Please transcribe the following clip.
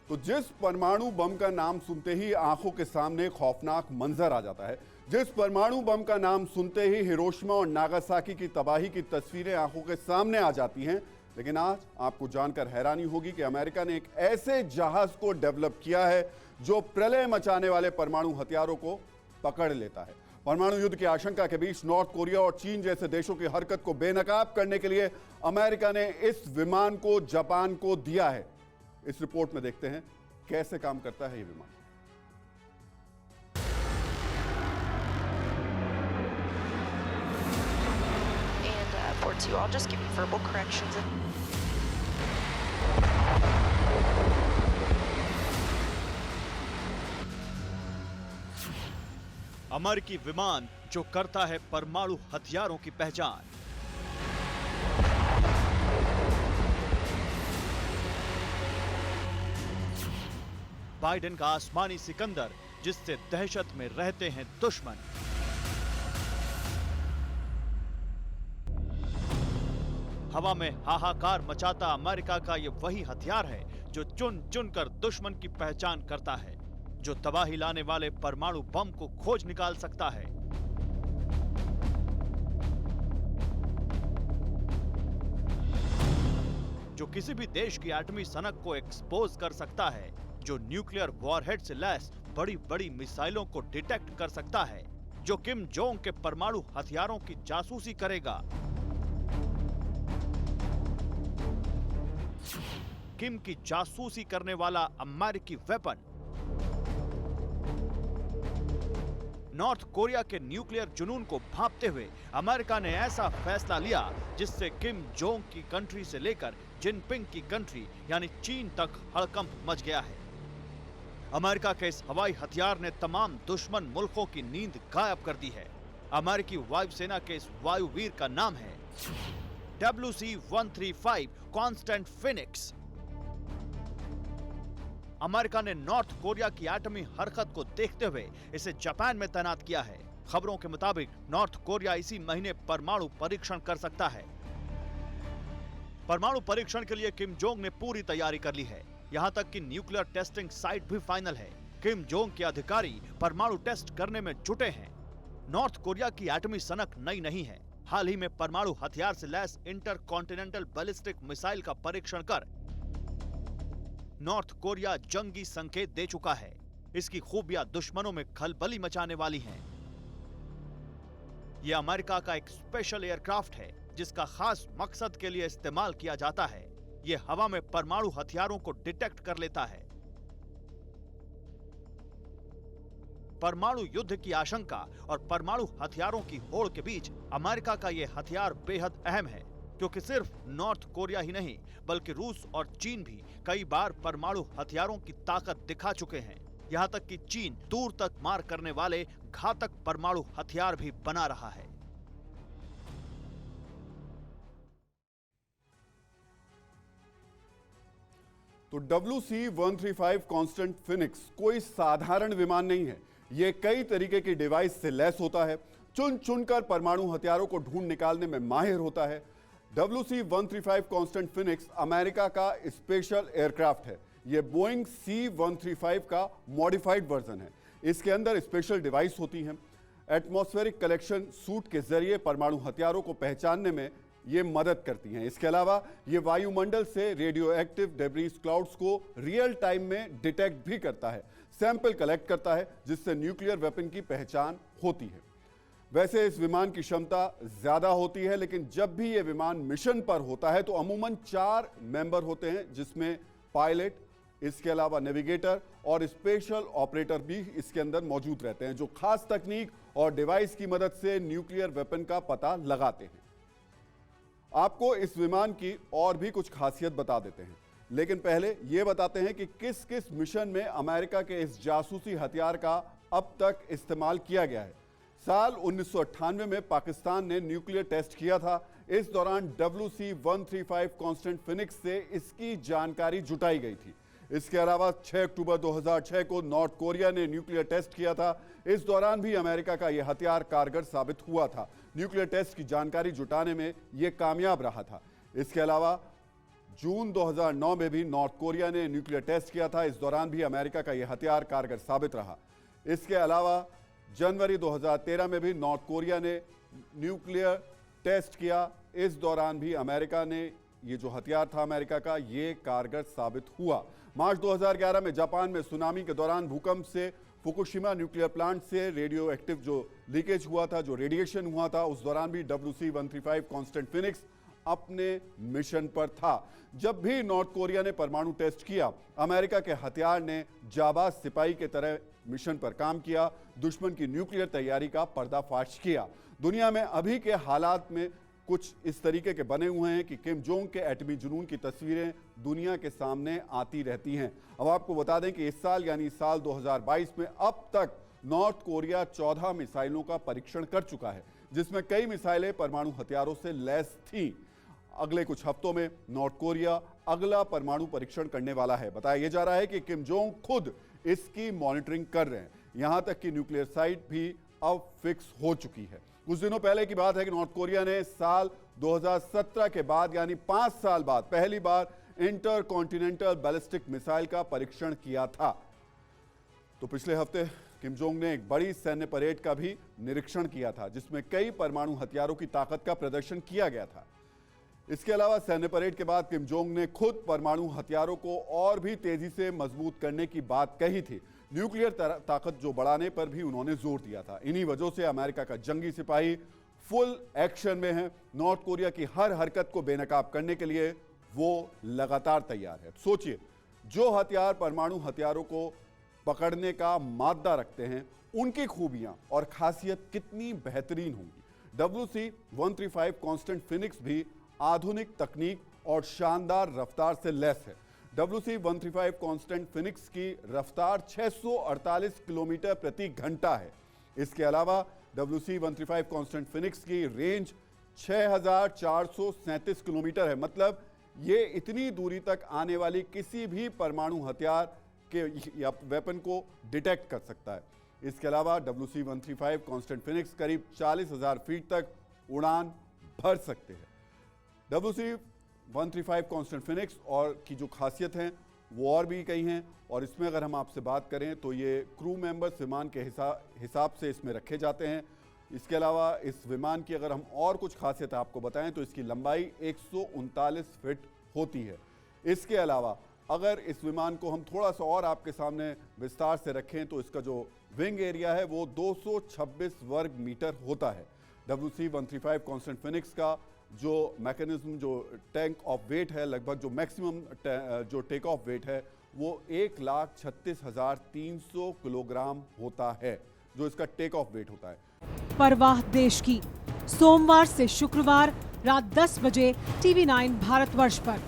तो जिस परमाणु बम का नाम सुनते ही आंखों के सामने खौफनाक मंजर आ जाता है, जिस परमाणु बम का नाम सुनते ही हिरोशिमा और नागासाकी की तबाही की तस्वीरें आंखों के सामने आ जाती हैं, लेकिन आज आपको जानकर हैरानी होगी कि अमेरिका ने एक ऐसे जहाज को डेवलप किया है जो प्रलय मचाने वाले परमाणु हथियारों को पकड़ लेता है। परमाणु युद्ध की आशंका के बीच नॉर्थ कोरिया और चीन जैसे देशों की हरकत को बेनकाब करने के लिए अमेरिका ने इस विमान को जापान को दिया है। इस रिपोर्ट में देखते हैं कैसे काम करता है ये विमान। Port 2, I'll just give you verbal corrections. अमेरिकी विमान जो करता है परमाणु हथियारों की पहचान। बाइडेन का आसमानी सिकंदर जिससे दहशत में रहते हैं दुश्मन। हवा में हाहाकार मचाता अमेरिका का यह वही हथियार है जो चुन चुन कर दुश्मन की पहचान करता है, जो तबाही लाने वाले परमाणु बम को खोज निकाल सकता है। जो किसी भी देश की एटमी सनक को एक्सपोज कर सकता है, जो न्यूक्लियर वॉरहेड से लैस बड़ी बड़ी मिसाइलों को डिटेक्ट कर सकता है, जो किम जोंग के परमाणु हथियारों की जासूसी करेगा। किम की जासूसी करने वाला अमेरिकी वेपन। नॉर्थ कोरिया के न्यूक्लियर जुनून को भांपते हुए अमेरिका ने ऐसा फैसला लिया जिससे किम जोंग की कंट्री से लेकर जिनपिंग की कंट्री यानी चीन तक हड़कंप मच गया है। अमेरिका के इस हवाई हथियार ने तमाम दुश्मन मुल्कों की नींद गायब कर दी है। अमेरिकी वायुसेना के इस वायुवीर का नाम है WC-135 कांस्टेंट फिनिक्स। अमेरिका ने नॉर्थ कोरिया की एटमी हरकत को देखते हुए इसे जापान में तैनात किया है। खबरों के मुताबिक नॉर्थ कोरिया इसी महीने परमाणु परीक्षण कर सकता है। परमाणु परीक्षण के लिए किम जोंग ने पूरी तैयारी कर ली है। यहां तक कि न्यूक्लियर टेस्टिंग साइट भी फाइनल है। किम जोंग के अधिकारी परमाणु टेस्ट करने में जुटे हैं। नॉर्थ कोरिया की एटमी सनक नई नहीं है। हाल ही में परमाणु हथियार से lace inter continental ballistic missile का परीक्षण कर नॉर्थ कोरिया जंगी संकेत दे चुका है। इसकी खूबियां दुश्मनों में खलबली मचाने वाली हैं। यह अमेरिका का एक स्पेशल एयरक्राफ्ट है जिसका खास मकसद के लिए इस्तेमाल किया जाता है। यह हवा में परमाणु हथियारों को डिटेक्ट कर लेता है। परमाणु युद्ध की आशंका और परमाणु हथियारों की होड़ के बीच अमेरिका का यह हथियार बेहद अहम है, क्योंकि सिर्फ नॉर्थ कोरिया ही नहीं बल्कि रूस और चीन भी कई बार परमाणु हथियारों की ताकत दिखा चुके हैं। यहां तक कि चीन दूर तक मार करने वाले घातक परमाणु हथियार भी बना रहा है। तो WC-135 कांस्टेंट फिनिक्स कोई साधारण विमान नहीं है। यह कई तरीके की डिवाइस से लैस होता है, चुन चुनकर परमाणु हथियारों को ढूंढ निकालने में माहिर होता है। WC-135 कांस्टेंट फिनिक्स अमेरिका का स्पेशल एयरक्राफ्ट है। यह बोइंग C-135 का मॉडिफाइड वर्जन है। इसके अंदर स्पेशल डिवाइस होती हैं। एटमॉस्फेरिक कलेक्शन सूट के जरिए परमाणु हथियारों को पहचानने में ये मदद करती हैं। इसके अलावा ये वायुमंडल से रेडियो एक्टिव डेब्रीज क्लाउड्स को रियल टाइम में डिटेक्ट भी करता है, सैंपल कलेक्ट करता है, जिससे न्यूक्लियर वेपन की पहचान होती है। वैसे इस विमान की क्षमता ज्यादा होती है, लेकिन जब भी यह विमान मिशन पर होता है तो अमूमन 4 मेंबर होते हैं, जिसमें पायलट, इसके अलावा नेविगेटर और स्पेशल ऑपरेटर भी इसके अंदर मौजूद रहते हैं, जो खास तकनीक और डिवाइस की मदद से न्यूक्लियर वेपन का पता लगाते हैं। आपको इस विमान की और भी कुछ खासियत बता देते हैं, लेकिन पहले यह बताते हैं कि किस किस मिशन में अमेरिका के इस जासूसी हथियार का अब तक इस्तेमाल किया गया है। साल 1998 में पाकिस्तान ने न्यूक्लियर टेस्ट किया था। इस दौरान WC-135 कांस्टेंट फिनिक्स से इसकी जानकारी जुटाई गई थी। इसके अलावा 6 अक्टूबर 2006 को नॉर्थ कोरिया ने न्यूक्लियर टेस्ट किया था। इस दौरान भी अमेरिका का यह हथियार कारगर साबित हुआ था। न्यूक्लियर टेस्ट की जानकारी जुटाने में यह कामयाब रहा था। इसके अलावा जून 2009 में भी नॉर्थ कोरिया ने न्यूक्लियर टेस्ट किया था। इस दौरान भी अमेरिका का यह हथियार कारगर साबित रहा। इसके अलावा जनवरी 2013 में भी नॉर्थ कोरिया ने न्यूक्लियर टेस्ट किया। इस दौरान भी अमेरिका ने ये जो हथियार था अमेरिका का, ये कारगर साबित हुआ। मार्च 2011 में जापान में सुनामी के दौरान भूकंप से फुकुशिमा न्यूक्लियर प्लांट से रेडियो एक्टिव जो लीकेज हुआ था, जो रेडिएशन हुआ था, उस दौरान भी WC-135 कांस्टेंट फिनिक्स अपने मिशन पर था। जब भी नॉर्थ कोरिया ने परमाणु टेस्ट किया, अमेरिका के हथियार ने जाबाज सिपाही के तरह मिशन पर काम किया, दुश्मन की न्यूक्लियर तैयारी का पर्दाफाश किया। दुनिया में अभी के हालात में कुछ इस तरीके के बने हुए हैं कि किम जोंग के एटमी जुनून की तस्वीरें दुनिया के सामने आती रहती हैं। अब आपको बता दें कि इस साल यानी साल 2022 में अब तक नॉर्थ कोरिया 14 मिसाइलों का परीक्षण कर चुका है, जिसमें कई मिसाइलें परमाणु हथियारों से लैस थीं। अगले कुछ हफ्तों में नॉर्थ कोरिया अगला परमाणु परीक्षण करने वाला है। बताया यह जा रहा है कि किम जोंग खुद इसकी मॉनिटरिंग कर रहे हैं। यहां तक कि न्यूक्लियर साइट भी अब फिक्स हो चुकी है। कुछ दिनों पहले की बात है कि नॉर्थ कोरिया ने साल 2017 के बाद यानी 5 साल बाद पहली बार इंटर कॉन्टिनेंटल बैलिस्टिक मिसाइल का परीक्षण किया था। तो पिछले हफ्ते किम जोंग ने एक बड़ी सैन्य परेड का भी निरीक्षण किया था, जिसमें कई परमाणु हथियारों की ताकत का प्रदर्शन किया गया था। इसके अलावा सैन्य परेड के बाद किम जोंग ने खुद परमाणु हथियारों को और भी तेजी से मजबूत करने की बात कही थी। न्यूक्लियर ताकत जो बढ़ाने पर भी उन्होंने जोर दिया था। इन्हीं वजहों से अमेरिका का जंगी सिपाही फुल एक्शन में है। नॉर्थ कोरिया की हर हरकत को बेनकाब करने के लिए वो लगातार तैयार है। सोचिए, जो हथियार परमाणु हथियारों को पकड़ने का मादा रखते हैं, उनकी खूबियां और खासियत कितनी बेहतरीन होंगी। WC-135 कांस्टेंट फिनिक्स भी आधुनिक तकनीक और शानदार रफ्तार से लैस है। WC-135 कांस्टेंट फिनिक्स की रफ्तार 648 किलोमीटर प्रति घंटा है। इसके अलावा WC-135 कांस्टेंट फिनिक्स की रेंज 6437 किलोमीटर है। मतलब ये इतनी दूरी तक आने वाली किसी भी परमाणु हथियार के या वेपन को डिटेक्ट कर सकता है। इसके अलावा WC-135 कांस्टेंट फिनिक्स करीब 40,000 फीट तक उड़ान भर सकते हैं। WC-135 कांस्टेंट फिनिक्स और की जो खासियत हैं वो और भी कई हैं, और इसमें अगर हम आपसे बात करें तो ये क्रू मेंबर्स विमान के हिसाब से इसमें रखे जाते हैं। इसके अलावा इस विमान की अगर हम और कुछ खासियत आपको बताएं तो इसकी लंबाई 139 फीट होती है। इसके अलावा अगर इस विमान को हम थोड़ा सा और आपके सामने विस्तार से रखें तो इसका जो विंग एरिया है वो 226 वर्ग मीटर होता है। WC-135 कांस्टेंट फिनिक्स का जो मैकेनिज्म, जो टैंक ऑफ वेट है, लगभग जो मैक्सिमम जो टेक ऑफ वेट है वो 1,36,300 किलोग्राम होता है, जो इसका टेक ऑफ वेट होता है। परवाह देश की, सोमवार से शुक्रवार रात 10 बजे TV9 भारतवर्ष पर।